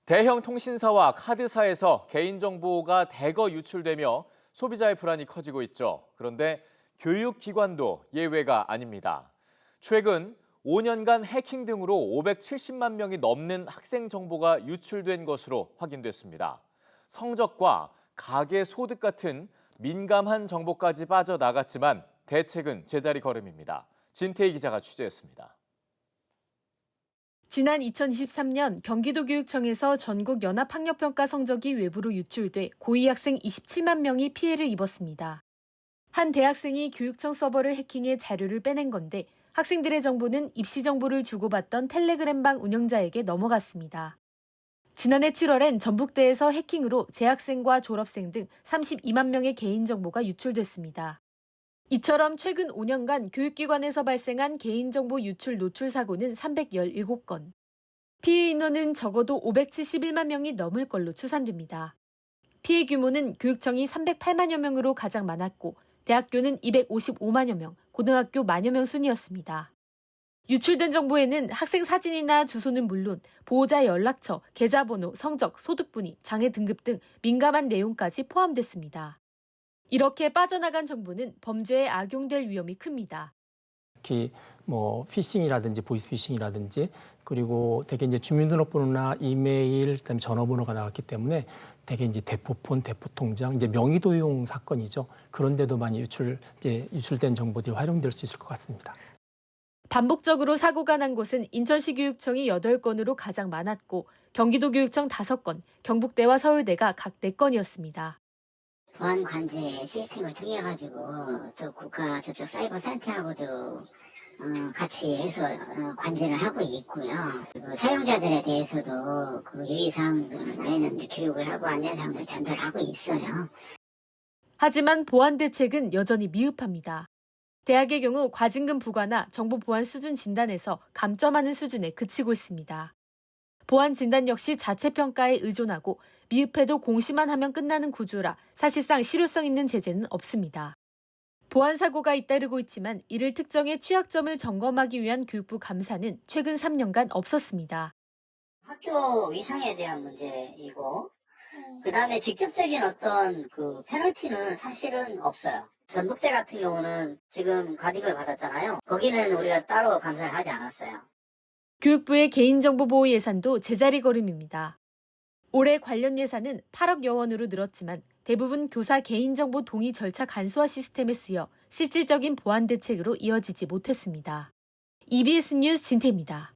대형 통신사와 카드사에서 개인정보가 대거 유출되며 소비자의 불안이 커지고 있죠. 그런데 교육기관도 예외가 아닙니다. 최근 5년간 해킹 등으로 570만 명이 넘는 학생 정보가 유출된 것으로 확인됐습니다. 성적과 가계 소득 같은 민감한 정보까지 빠져나갔지만 대책은 제자리 걸음입니다. 진태희 기자가 취재했습니다. 지난 2023년 경기도교육청에서 전국 연합학력평가 성적이 외부로 유출돼 고위 학생 27만 명이 피해를 입었습니다. 한 대학생이 교육청 서버를 해킹해 자료를 빼낸 건데 학생들의 정보는 입시 정보를 주고받던 텔레그램방 운영자에게 넘어갔습니다. 지난해 7월엔 전북대에서 해킹으로 재학생과 졸업생 등 32만 명의 개인정보가 유출됐습니다. 이처럼 최근 5년간 교육기관에서 발생한 개인정보 유출 노출 사고는 317건. 피해 인원은 적어도 571만 명이 넘을 걸로 추산됩니다. 피해 규모는 교육청이 308만여 명으로 가장 많았고 대학교는 255만여 명, 고등학교 만여 명 순이었습니다. 유출된 정보에는 학생 사진이나 주소는 물론 보호자 연락처, 계좌번호, 성적, 소득분위, 장애 등급 등 민감한 내용까지 포함됐습니다. 이렇게 빠져나간 정보는 범죄에 악용될 위험이 큽니다. 특히 피싱이라든지 보이스피싱이라든지 그리고 대개 이제 주민등록번호나 이메일, 그다음에 전화번호가 나왔기 때문에 대개 이제 대포폰, 대포통장, 이제 명의도용 사건이죠. 그런데도 많이 유출된 정보들이 활용될 수 있을 것 같습니다. 반복적으로 사고가 난 곳은 인천시 교육청이 8건으로 가장 많았고 경기도 교육청 5건, 경북대와 서울대가 각 4건이었습니다. 보안 관제 시스템을 통해 가지고 또 국가 저쪽 사이버 센터하고도 같이 해서 관제를 하고 있고요. 그리고 사용자들에 대해서도 그 유의사항들을 매년 교육을 하고 안내사항을 전달을 하고 있어요. 하지만 보안 대책은 여전히 미흡합니다. 대학의 경우 과징금 부과나 정보 보안 수준 진단에서 감점하는 수준에 그치고 있습니다. 보안 진단 역시 자체 평가에 의존하고 미흡해도 공시만 하면 끝나는 구조라 사실상 실효성 있는 제재는 없습니다. 보안 사고가 잇따르고 있지만 이를 특정해 취약점을 점검하기 위한 교육부 감사는 최근 3년간 없었습니다. 학교 위상에 대한 문제이고 그다음에 직접적인 어떤 그 페널티는 사실은 없어요. 전북대 같은 경우는 지금 과징금을 받았잖아요. 거기는 우리가 따로 감사를 하지 않았어요. 교육부의 개인정보 보호 예산도 제자리 걸음입니다. 올해 관련 예산은 8억여 원으로 늘었지만 대부분 교사 개인정보 동의 절차 간소화 시스템에 쓰여 실질적인 보안 대책으로 이어지지 못했습니다. EBS 뉴스 진태입니다.